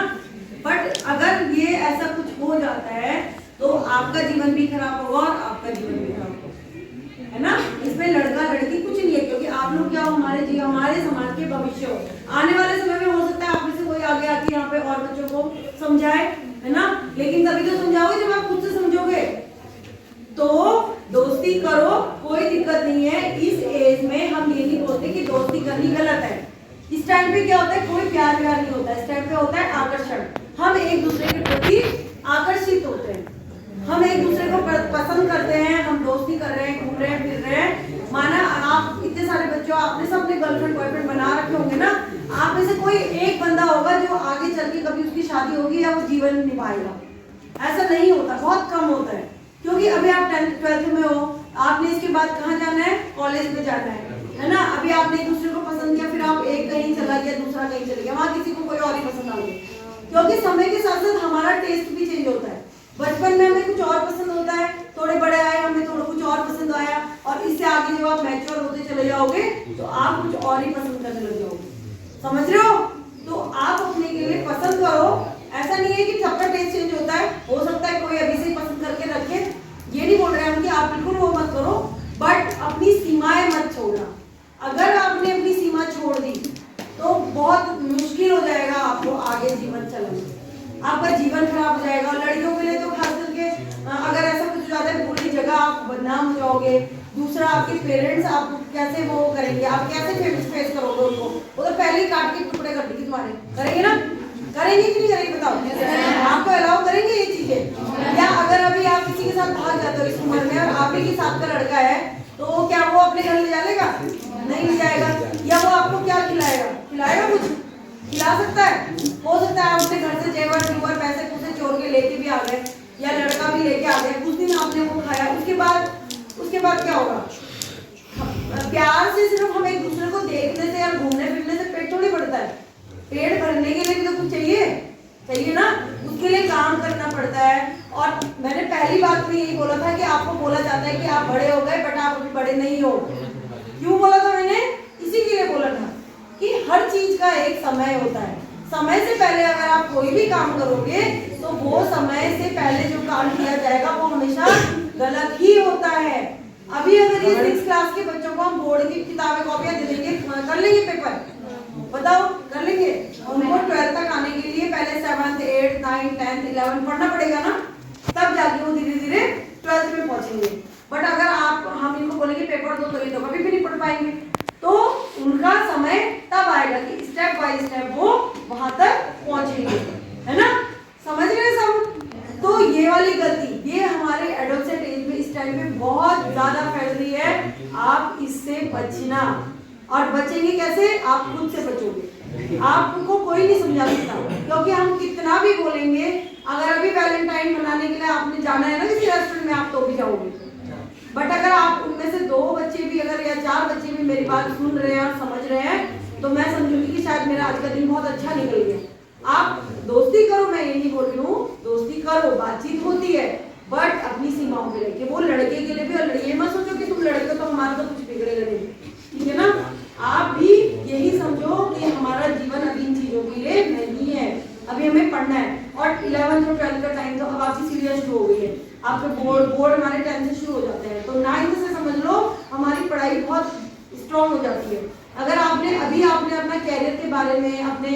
Speaker 2: बट अगर ये ऐसा कुछ हो जाता है तो आपका जीवन भी खराब होगा और आपका जीवन भी खराब होगा, है ना। इसमें लड़का लड़की कुछ नहीं है, क्योंकि आप लोग क्या हो, हमारे समाज के भविष्य हो। आने वाले समय में हो सकता है आप में से कोई आगे आके यहाँ पे और बच्चों को समझाए, है ना। लेकिन तभी तो समझाओगे जब आप खुद से समझोगे। तो दोस्ती करो, कोई दिक्कत नहीं है। इस एज में हम ये नहीं बोलते कि दोस्ती करनी गलत है। इस टाइम पे क्या होता है, कोई प्यार व्यार नहीं होता। इस टाइम पे होता है आकर्षण। हम एक दूसरे के प्रति आकर्षित होते हैं, हम एक दूसरे को पसंद करते हैं, हम दोस्ती कर रहे हैं, घूम रहे हैं, फिर रहे हैं। माना आप इतने सारे बच्चों, आपने सबने गर्लफ्रेंड बॉयफ्रेंड बना रखे होंगे ना। आप में से कोई एक बंदा होगा जो आगे चल के कभी उसकी शादी होगी या वो जीवन निभाएगा। ऐसा नहीं होता, बहुत कम होता है। क्योंकि अभी आप 10th 12th में हो, आपने इसके बाद कहाँ जाना है, कॉलेज में जाना है ना। अभी आपने एक दूसरे को पसंद किया, फिर आप एक कहीं चला गया, दूसरा कहीं चला गया, वहाँ किसी को कोई और ही पसंद आ गया। क्योंकि समय के साथ साथ हमारा टेस्ट भी चेंज होता है। बचपन में हमें कुछ और पसंद होता है, थोड़े बड़े आए हमें थोड़ा कुछ और पसंद आया, और इससे आगे जब आप मैच्योर होते चले जाओगे तो आप कुछ और ही पसंद करने लग जाओगे। समझ रहे हो? तो आप अपने के लिए पसंद करो। ऐसा नहीं है कि सबका टेस्ट चेंज होता है, हो सकता है कोई अभी से ही पसंद करके रखे। ये नहीं बोल रहे हम कि आप बिल्कुल वो मत करो, बट अपनी सीमाएं मत छोड़ना। अगर आपने अपनी सीमा छोड़ दी तो बहुत मुश्किल हो जाएगा आपको आगे जीवन चलाना, आपका जीवन खराब हो जाएगा। लड़कियों के लिए तो खास करके अगर ऐसा कुछ हो जाता है, पूरी जगह आप बदनाम हो जाओगे। दूसरा, आपके पेरेंट्स आपको कैसे वो करेंगे, आप कैसे फेस करोगे उनको। वो तो पहले ही काट के टुकड़े कर देंगे तुम्हारे, करेंगे ना? करेंगे कि नहीं करेंगे बताओ? आपको अलाउ करेंगे ये चीजें? या अगर अभी आप किसी के साथ भाग जाते हो इस उम्र में और आप ही के साथ का लड़का है, तो क्या वो अपने घर ले जाएगा? नहीं ले जाएगा। या वो आपको क्या खिलाएगा? खिलाएगा? कुछ खिला सकता है? हो सकता है आप अपने घर से जेवर जुवर पैसे पूसे चोर के लेके भी आ गए, या लड़का भी लेके आ गया, कुछ दिन आपने वो खाया, उसके बाद क्या होगा? प्यार से सिर्फ हम एक दूसरे को देखने से या घूमने फिरने से पेट थोड़ी बढ़ता है। पेट भरने के लिए भी तो कुछ चाहिए ना। उसके लिए काम करना पड़ता है। और मैंने पहली बात में यही बोला था कि आपको बोला जाता है कि आप बड़े हो गए, बट आप अभी बड़े नहीं हो। क्यों बोला था मैंने? इसी के लिए बोला था कि हर चीज का एक समय होता है। समय से पहले अगर आप कोई भी काम करोगे तो वो समय से पहले जो काम किया जाएगा वो हमेशा गलत ही होता है। अभी अगर ये 6th क्लास के बच्चों को हम बोर्ड की किताबें कॉपियां दे देंगे, कर लेंगे पेपर? बताओ, कर लेंगे? उनको 12th तक आने के लिए पहले 7th 8th 9th 10th 11th पढ़ना पड़ेगा ना, तब जाके वो धीरे धीरे 12th में पहुंचेंगे। बट अगर हम इनको बोलेंगे पेपर दो, तो ये तो कभी भी नहीं पढ़ पाएंगे। तो उनका समय तब आएगा कि स्टेप बाय स्टेप वो वहां तक पहुंचेंगे, है ना। समझ रहे हैं सब? तो ये वाली गलती ये हमारे एडोलसेंट एज में इस टाइम पे बहुत ज्यादा फैल रही है। आप इससे बचना, और बचेंगे कैसे? आप खुद से बचोगे। आपको कोई नहीं समझा सकता, क्योंकि हम कितना भी बोलेंगे। अगर अभी वैलेंटाइन मनाने के लिए आपने जाना है ना किसी रेस्टोरेंट में, आप तो भी जाओगे। बट अगर आप उनमें से 2 बच्चे भी अगर या 4 बच्चे भी मेरी बात सुन रहे हैं और समझ रहे हैं, तो मैं समझूंगी कि शायद मेरा आज का दिन बहुत अच्छा निकल गया। आप दोस्ती करो, मैं ये नहीं बोल रही हूँ, दोस्ती करो, बातचीत होती है, बट अपनी सीमाओं पे रह के। वो लड़के के लिए भी, और ये मत सोचो कि तुम लड़के तो हमारा तो कुछ बिगड़ेगा नहीं, ठीक है ना। आप भी यही समझो कि हमारा जीवन अभी इन चीजों के लिए नहीं है, अभी हमें पढ़ना है। और 11th और 12th का टाइम तो अब आपकी सीरियस शुरू हो गई है। आपके बोर्ड हमारे 10th से शुरू हो जाते हैं, तो 9th से समझ लो हमारी पढ़ाई बहुत स्ट्रॉन्ग हो जाती है। अगर आपने अपना कैरियर के बारे में, अपने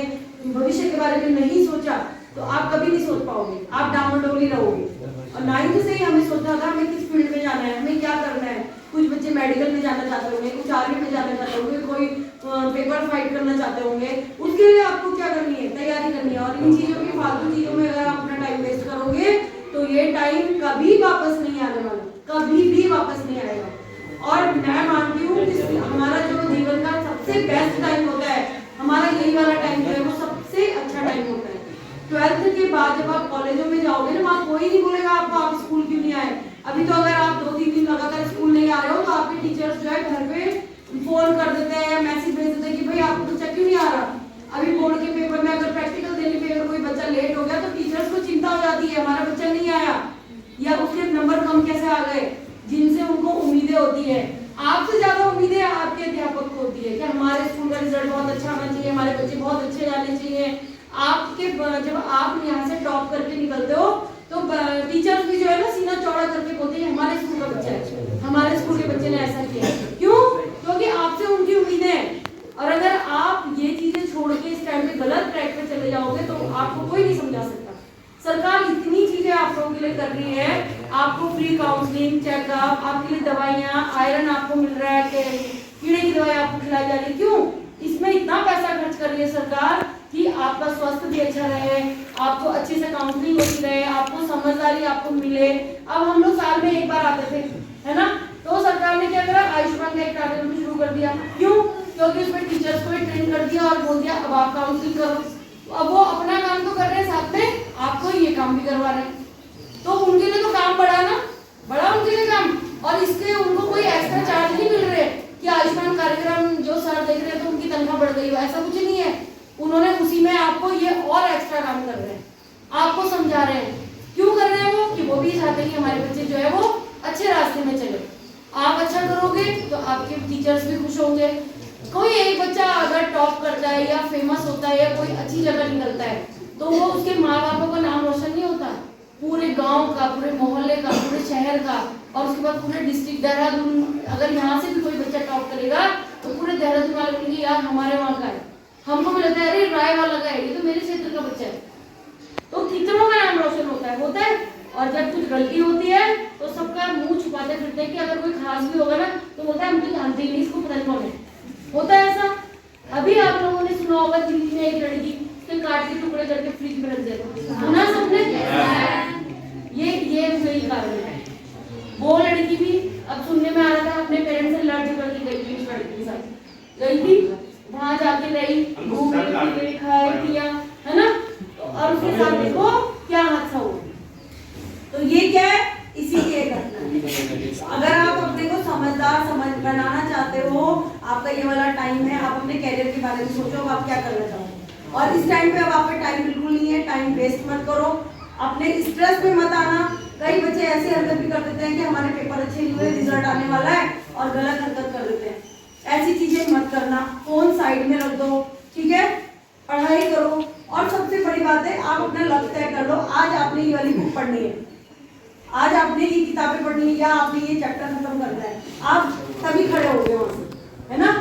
Speaker 2: भविष्य के बारे में नहीं सोचा, तो आप कभी नहीं सोच पाओगे, आप डामाडोल ही रहोगे। और 9th से ही हमें सोचना था हमें किस फील्ड में जाना है, हमें क्या करना है। कुछ बच्चे मेडिकल में जाना चाहते होंगे, कुछ आर्मी में जाना चाहते होंगे, कोई पेपर फाइट करना चाहते होंगे। उसके लिए आपको क्या करनी है? तैयारी करनी है। और इन चीजों की फालतू चीजों में अगर आप अपना टाइम वेस्ट करोगे तो ये टाइम कभी वापस नहीं आने वाला, कभी भी वापस नहीं आएगा। और मैं मानती हूँ कि हमारा जो जीवन का सबसे बेस्ट टाइम होता है, हमारा यही वाला टाइम जो है वो सबसे अच्छा टाइम होता है। 12th के बाद जब आप कॉलेजों में जाओगे ना, वहाँ कोई नहीं बोलेगा आपको आप स्कूल क्यों नहीं आए। अभी तो अगर आप 2-3 दिन लगातार स्कूल नहीं आ रहे हो, तो आपके टीचर्स जो है घर पे फोन कर देते हैं, मैसेज भेज देते हैं कि भाई आपको बच्चा क्यों नहीं आ रहा। अभी बोर्ड के लिए कि हमारे स्कूल का रिजल्ट बहुत अच्छा आना चाहिए, हमारे बच्चे बहुत अच्छे जाने चाहिए। आपके जब आप यहाँ से टॉप करके निकलते हो तो टीचर्स भी जो है ना सीना चौड़ा करके बोलते हैं हमारे स्कूल का बच्चा है, हमारे स्कूल के बच्चे ने ऐसा किया। क्यों? क्योंकि आपसे उनकी उम्मीदें हैं। और अगर आप ये चीजें छोड़ के इस टाइम पे गलत ट्रैक पे चले जाओगे तो आपको कोई नहीं समझा सकता। सरकार इतनी चीजें आप लोगों के लिए कर रही है, आपको फ्री काउंसलिंग, चेकअप, आपके लिए दवाइयाँ, आयरन आपको मिल रहा है, कीड़े की दवाई आपको खिलाई जा रही है। क्यों? इसमें इतना पैसा खर्च कर रही है सरकार कि आपका स्वास्थ्य भी अच्छा रहे, आपको अच्छे से काउंसलिंग होती रहे, आपको समझदारी आपको मिले। अब हम लोग साल में एक बार आते थे, है ना, तो सरकार ने क्या करा, आयुष्मान का एक कार्यक्रम शुरू कर दिया। क्यों? क्योंकि उसमें टीचर्स को भी ट्रेन कर दिया और बोल दिया अब आप काउंसलिंग करो। अब वो अपना काम तो कर रहे हैं, साथ में आपको ये काम भी करवा रहे हैं। तो उनके लिए तो काम बढ़ा ना, बढ़ा उनके लिए काम। और इसके उनको कोई एक्स्ट्रा चार्ज नहीं मिल रहे कि आयुष्मान कार्यक्रम जो सर देख रहे हैं तो उनकी तनख्वाह बढ़ गई, ऐसा कुछ नहीं है। उन्होंने उसी में आपको ये और एक्स्ट्रा काम कर रहे हैं, आपको समझा रहे हैं। क्यों कर रहे हैं वो? कि वो भी चाहते हैं कि हमारे बच्चे जो है वो अच्छे रास्ते में चले। आप अच्छा करोगे तो आपके टीचर्स भी खुश होंगे। कोई एक बच्चा अगर टॉप करता है या फेमस होता है या कोई अच्छी जगह निकलता है तो वो उसके माँ बापों का नाम रोशन नहीं होता, पूरे गांव का, पूरे मोहल्ले का, पूरे शहर का, और उसके बाद पूरे डिस्ट्रिक्ट देहरादून। अगर यहाँ से भी कोई बच्चा टॉप करेगा तो पूरे देहरादून वाले बोलेंगे यार हमारे वहाँ का है, हमको भी लगता है अरे राय वाला का है, ये तो मेरे क्षेत्र का बच्चा है। तो कितनों का नाम रोशन होता है। और जब कुछ गलती होती है तो सबका मुंह छुपाते फिरते हैं कि अगर कोई खास भी होगा ना तो बोलता है हम तो जानते ही नहीं, इसको पता नहीं कौन है। होता है ऐसा। अभी आप लोगों ने सुना होगा दिल्ली में एक लड़की के काट के टुकड़े करके फ्रिज में रख देते, सुना सबने? ये वही कारण है। वो लड़की भी अब सुनने में आ रहा था अपने पेरेंट्स से लड़ झगड़ के गई थी, उस लड़की के साथ गई थी, वहां जाके रही, घूमी, खाया पिया, है ना, और उसके साथ देखो क्या हादसा हुआ। तो ये क्या है? इसी के घटना है। अगर आप अपने को समझदार बनाना चाहते हो, आपका ये वाला टाइम है, आप अपने कैरियर के बारे में सोचो आप क्या करना चाहोगे। और इस टाइम पे अब आप पे टाइम बिल्कुल नहीं है, टाइम वेस्ट मत करो, अपने स्ट्रेस में मत आना। कई बच्चे ऐसी हरकत भी कर देते हैं कि हमारे पेपर अच्छे नहीं हुए, रिजल्ट आने वाला है, और गलत हरकत कर देते हैं। ऐसी चीजें मत करना, फोन साइड में रख दो, ठीक है, पढ़ाई करो। और सबसे बड़ी बात है, आप अपना लक्ष्य तय कर लो। आज आपने ये वाली बुक पढ़नी है, आज आपने ये किताबें पढ़नी है, या आपने ये चैप्टर खत्म करना है, आप तभी खड़े हो गए वहां से, है ना।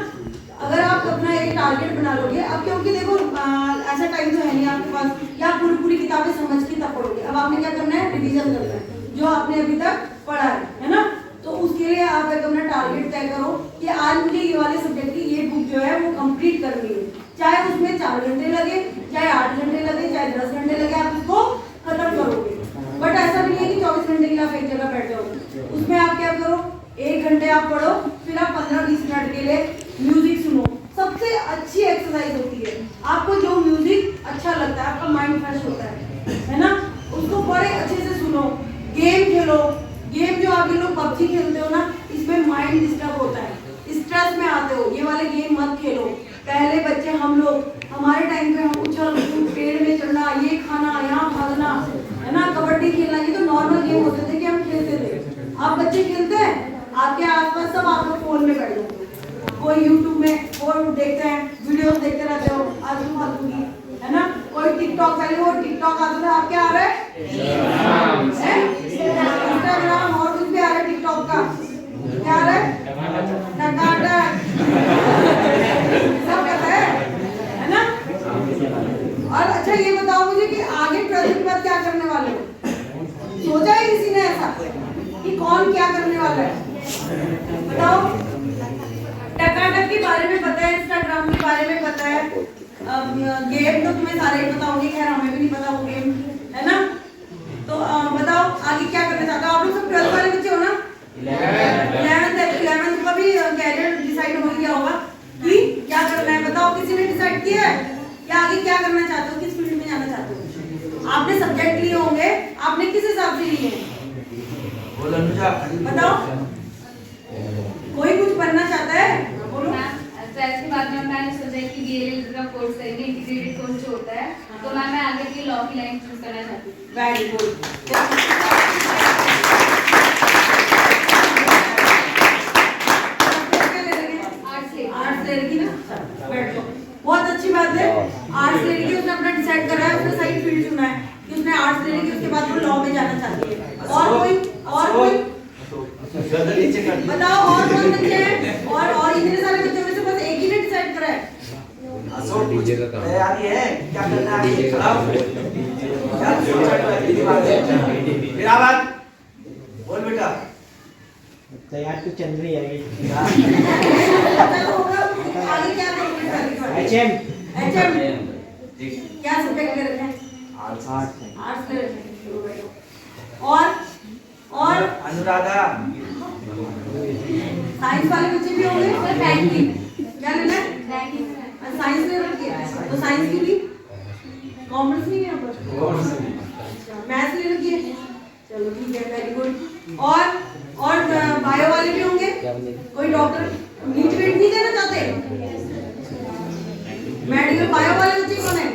Speaker 2: अगर आप अपना एक टारगेट बना लोगे, अब क्योंकि देखो ऐसा टाइम तो है नहीं आपके पास, या पूरी किताबें समझ के तब पढ़ोगे। अब आपने क्या करना है, रिवीजन करना है जो आपने अभी तक पढ़ा है ना। तो उसके लिए आप एक अपना टारगेट तय करो कि आज मुझे ये वाले सब्जेक्ट की ये बुक जो है वो कंप्लीट करनी है, चाहे उसमें 4 घंटे लगे, चाहे 8 घंटे लगे, चाहे 10 घंटे लगे, आप उसको खत्म करोगे। बट ऐसा भी नहीं है कि 24 घंटे के लिए आप एक जगह बैठ जाओगे। उसमें आप क्या करो, 1 घंटे आप पढ़ो, फिर आप 15-20 मिनट के लिए म्यूजिक सुनो। सबसे अच्छी एक्सरसाइज होती है, आपको जो म्यूजिक अच्छा लगता है, आपका माइंड फ्रेश होता है ना, उसको बड़े अच्छे से सुनो। गेम खेलो, गेम जो आप लोग पबजी खेलते हो ना, इसमें माइंड डिस्टर्ब होता है, स्ट्रेस में आते हो, ये वाले गेम मत खेलो। पहले बच्चे हम लोग, हमारे टाइम पे हम उछल कूद, पेड़ में चढ़ना, ये खाना, यहाँ भागना, है ना, कबड्डी खेलना, ये तो नॉर्मल गेम होते थे कि हम खेलते थे। आप बच्चे खेलते हैं, आपके आसपास सब आप लोग फोन में बैठ जाते हो, कोई यूट्यूब में फोन देखते हैं, वीडियोस देखते रहते हो आलतू फालतू की, है ना। कोई टिकटॉक, पहले वो टिकटॉक आता था, आप क्या आ रहा है, इंस्टाग्राम, और कुछ भी आ रहा है टिकटॉक का, क्या आ रहा है, टकाटक, सब कहता है ना। और अच्छा ये बताओ मुझे कि आगे 12th के बाद क्या करने वाले हो? सोचा है किसी ने ऐसा कि कौन क्या करने वाला है? बताओ। टकाटक के बारे में पता है, इंस्टाग्राम के बारे में पता है, गेम तो तुम्हें सारे ही पता होंगे, खैर हमें भी नहीं पता वो गेम, है ना। तो बताओ आगे क्या करना चाहते हो? आप लोग सब 12th वाले बच्चे हो ना, 11th का भी कैरियर डिसाइड हो गया होगा कि क्या करना है। बताओ किसी ने डिसाइड किया है या आगे क्या करना चाहते हो, किस फील्ड में जाना चाहते हो? आपने सब्जेक्ट लिए होंगे, आपने किस हिसाब से लिए हैं बताओ। कोई कुछ बनना चाहता है? बोलो।
Speaker 3: 12th के बाद में मैंने सोचा कि DLED का कोर्स करेंगे, इंटीग्रेटेड कोर्स जो होता है, तो मैं आगे की लॉ की लाइन चूज करना चाहती हूँ।
Speaker 2: Very good. आर्ट्स ले रही है अच्छा, बैठ जाओ। बहुत अच्छी बात है। आर्ट्स लेने की उसने अपना डिसाइड करा है, उसने सही फील्ड चुना है कि उसने आर्ट्स लेने की, उसके बाद वो लॉ में जाना चाहती है। और कोई बताओ, और कौन बच्चे हैं? और इतने सारे बच्चों में से बस एक ही ने डिसाइड करा है।
Speaker 1: तैयारी है, क्या करना है? क्या बात बोल बेटा।
Speaker 4: तैयार तो चल रही है।
Speaker 2: आगे क्या करोगे?
Speaker 4: HM
Speaker 2: क्या सब्जेक्ट ले रखे हैं? आर्ट्स ले रखे हैं। और
Speaker 1: अनुराधा
Speaker 2: साइंस वाले बच्चे भी होंगे।
Speaker 3: सर बैंकिंग
Speaker 2: क्या लेना है?
Speaker 3: बैंकिंग
Speaker 2: साइंस ले रखी है, तो साइंस की भी। कॉमर्स नहीं है यहाँ पर। मैथ्स ले रखी है, चलो ठीक है, वेरी गुड। और बायो वाले भी होंगे। कोई डॉक्टर नीट वेट नहीं देना चाहते? मेडिकल बायो वाले बच्चे कौन है?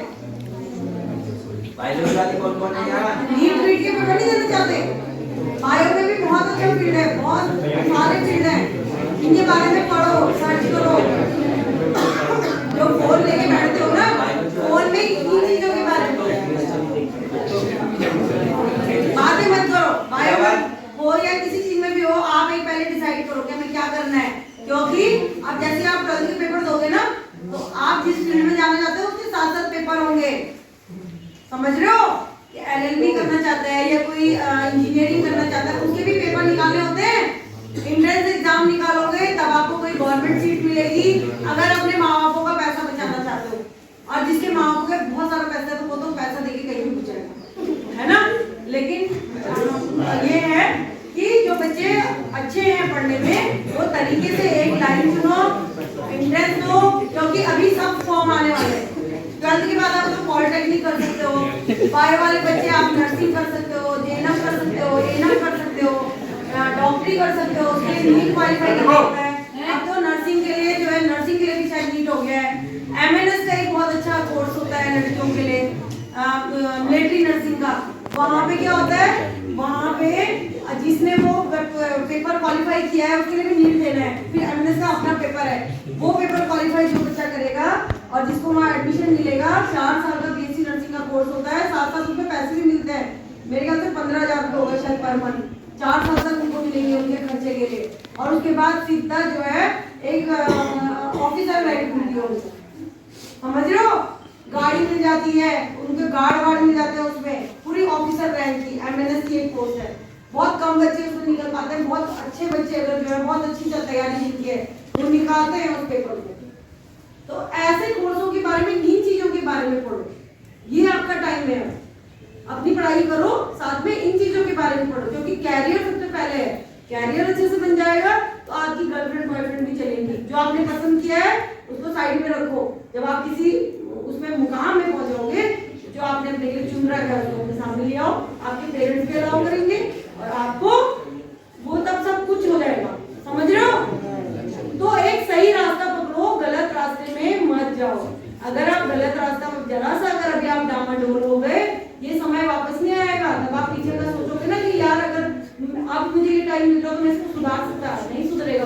Speaker 1: बायोलॉजी वाले कौन कौन है यहाँ?
Speaker 2: नीट वेट के पेपर नहीं देना चाहते? बायो में भी बहुत अच्छा फील्ड है, बहुत सारे फील्ड हैं, इनके बारे में पढ़ो, सर्च करो। जो फोन लेके बैठते हो ना, फोन में इन्हीं चीजों के बारे में बातें मत करो। बायो में हो या किसी चीज में भी हो, आप एक पहले डिसाइड करो कि हमें क्या करना है, क्योंकि अब जैसे आप 12th के पेपर दोगे ना, तो आप जिस फील्ड में जाना चाहते हो उसके साथ साथ पेपर होंगे। समझ रहे हो? कि LLB करना चाहता है या कोई इंजीनियरिंग करना चाहता है, उसके भी पेपर निकालने होते हैं। एंट्रेंस एग्जाम निकालोगे तब आपको कोई गवर्नमेंट सीट मिलेगी, अगर अपने माँ बापों का पैसा बचाना चाहते हो। और जिसके माँ बापों का बहुत सारा पैसा है तो वो तो पैसा देके कहीं भी बचाएगा, है ना? लेकिन ये है कि जो बच्चे अच्छे हैं पढ़ने में, वो तरीके से एक लाइन चुनो, एंट्रेंस दो, क्योंकि अभी सब फॉर्म आने वाले हैं। 12th के बाद आप तो पॉलिटेक्निक कर सकते हो, बायो वाले बच्चे आप नर्सिंग कर सकते हो, JNM कर सकते हो, ANM कर सकते हो, डॉक्टरी कर सकते हो, उसके लिए नीट क्वालिफाई करना होता है। अब तो नर्सिंग के लिए जो है, नर्सिंग के लिए भी शायद नीट हो गया है। MNS का एक बहुत अच्छा कोर्स होता है लड़कियों के लिए, मिलिट्री नर्सिंग का। वहाँ पे क्या होता है, वहाँ पे जिसने वो पेपर क्वालिफाई किया है उसके लिए भी नीट देना है, फिर MNS का अपना पेपर है, वो पेपर क्वालिफाई जो बच्चा करेगा और जिसको वहाँ एडमिशन मिलेगा, 4 साल का BSc नर्सिंग का कोर्स होता है, साथ साथ उसमें पैसे भी मिलते हैं। मेरे ख्याल से 15,000 रुपये होगा शायद पर मंथ, 4 साल तक उनको मिलेंगे उनके खर्चे के लिए। और उसके बाद सीधा जो है एक ऑफिसर रैंक मिलती है उनको, समझ रहे हो? गाड़ी मिल जाती है, उनके गार्ड मिल जाते हैं, उसमें पूरी ऑफिसर रैंक की MNS की एक पोस्ट है। बहुत कम बच्चे उसमें निकल पाते हैं, बहुत अच्छे बच्चे अगर जो है बहुत अच्छी तैयारी जिनकी है वो निकालते हैं उस पेपर में। तो ऐसे कोर्सों के बारे में, इन चीजों के बारे में पढ़ो, ये आपका टाइम है। अपनी पढ़ाई करो, साथ में इन चीजों के बारे में पढ़ो, क्योंकि कैरियर सबसे पहले है। कैरियर अच्छे से बन जाएगा तो आपकी गर्लफ्रेंड बॉयफ्रेंड भी चलेंगी। जो आपने पसंद किया है उसको साइड में रखो, जब आप किसी उसमें मुकाम में पहुंचोगे, जो आपने अपने लिए चुन रखा है उसको अपने सामने ले आओ, आपके पेरेंट्स भी अलाउ करेंगे और आपको वो तब सब कुछ हो जाएगा। समझ रहे हो? तो एक सही रास्ता पकड़ो, गलत रास्ते में मत जाओ। अगर आप गलत रास्ता में जरा सा अगर अभी आप डामाडोल हो गए, ये समय वापस नहीं आएगा। तब आप पीछे का सोचोगे ना कि यार अगर अब मुझे ये टाइम मिल रहा तो मैं इसको सुधार सकता, नहीं सुधरेगा,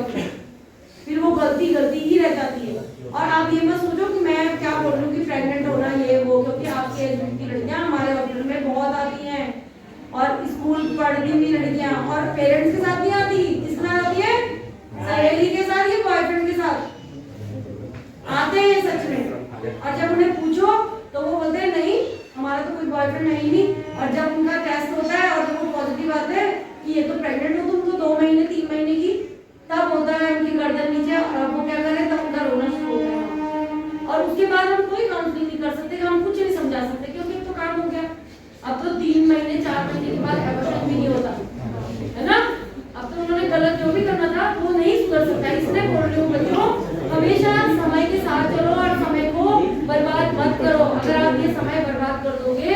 Speaker 2: फिर वो गलती ही रह जाती है। और आप ये मत सोचो कि मैं क्या बोल रही हूँ कि प्रेग्नेंट होना ये वो, क्योंकि आपके एज ग्रुप की लड़कियां हमारे हॉस्पिटल में बहुत आती हैं और स्कूल पढ़ती हुई लड़कियां, और पेरेंट्स के साथ नहीं आती, किसके साथ आती है? सहेली के साथ या बॉयफ्रेंड के साथ आते हैं सच में। और जब उन्हें पूछो तो वो बोलते हैं नहीं हमारा तो कोई बॉयफ्रेंड है ही नहीं। और जब उनका टेस्ट होता है और जब वो पॉजिटिव आते हैं कि ये तो प्रेग्नेंट हो तुम तो 2 महीने 3 महीने की, तब होता है उनकी गर्दन नीचे, और वो क्या करें तब उनका रोना शुरू हो गया। और उसके बाद हम कोई काउंसलिंग नहीं कर सकते, हम कुछ नहीं समझा सकते, क्योंकि तो काम हो गया। अब तो 3 महीने 4 महीने के बाद एबॉर्शन भी नहीं होता है ना। अब तो उन्होंने गलत जो भी करना था वो नहीं सुधर सकता। इसलिए बोल रही हूँ बच्चों, हमेशा समय के साथ चलो और समय को बर्बाद मत करो। अगर आप ये समय बर्बाद कर दोगे,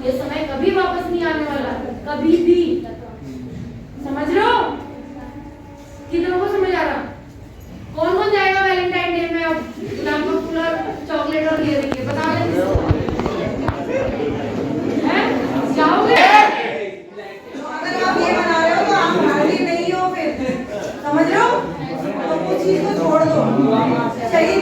Speaker 2: ये समय कभी वापस नहीं आने वाला, कभी भी। समझ रहे हो? कितनों को समझ आ रहा? कौन कौन जाएगा वैलेंटाइन डे में? अब गुलाब का फूल और चॉकलेट और ये देखिए, बता दें जाओगे? तो अगर आप ये बना रहे हो तो आप हमारे लिए नहीं हो, फिर समझ रहे हो? तो वो चीज को छोड़ दो, चाहिए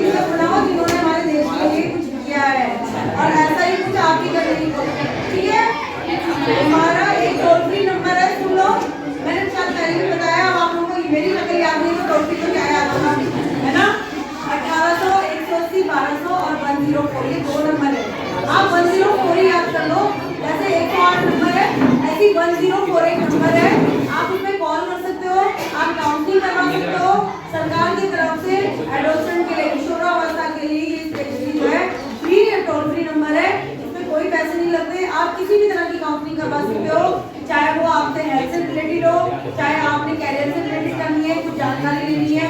Speaker 2: 104 ये 2 नंबर है। आप 104 ही याद कर लो, जैसे 108 नंबर है ऐसे 1048 नंबर है। आप उसमें कॉल कर सकते हो, आप काउंसलिंग करवा सकते हो। सरकार की तरफ से एडोप्शन के लिए, किशोरावस्था के लिए ये स्पेशली जो है फ्री टोल फ्री नंबर है, इसमें कोई पैसे नहीं लगते। आप किसी भी तरह की काउंसलिंग करवा सकते हो, चाहे वो आपसे हेल्थ से रिलेटेड हो, चाहे आपने कैरियर से रिलेटेड करनी है, कुछ जानकारी लेनी है,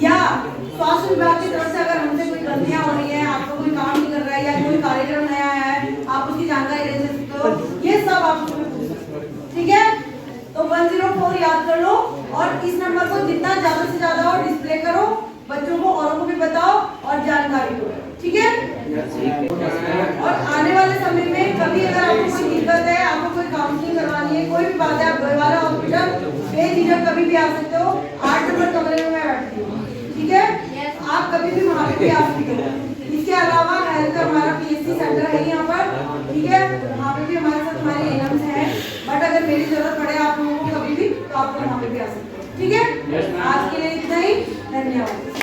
Speaker 2: या स्वास्थ्य विभाग की तरफ से अगर हमसे कोई गलतियां हो रही है, आपको कोई काम नहीं कर रहा है या कोई कार्यक्रम नया आया है, आप उसकी जानकारी ले सकते हो। ये सब आप उसमें पूछ सकते हो, ठीक है। तो 104 याद कर लो और इस नंबर को जितना ज्यादा से ज्यादा हो डिस्प्ले करो, बच्चों को औरों को भी बताओ और जानकारी दो, ठीक है। और आने वाले समय में कभी अगर आपको कोई दिक्कत है, आपको कोई काउंसलिंग करवानी है, कोई भी बात है, आप गढ़वाला हॉस्पिटल बेझिझक कभी भी आ सकते हो। 8 नंबर कमरे में मैं बैठती हूँ, ठीक है। आप कभी भी वहाँ पे भी आ सकते हो। इसके अलावा हेल्थ का हमारा PSC सेंटर है यहाँ पर, ठीक है, वहाँ पे भी हमारे साथ हमारे एनम्स हैं। बट अगर मेरी जरूरत पड़े आप लोगों को कभी भी, तो आप लोग वहाँ पे भी आ सकते हो, ठीक है। आज के लिए इतना ही, धन्यवाद।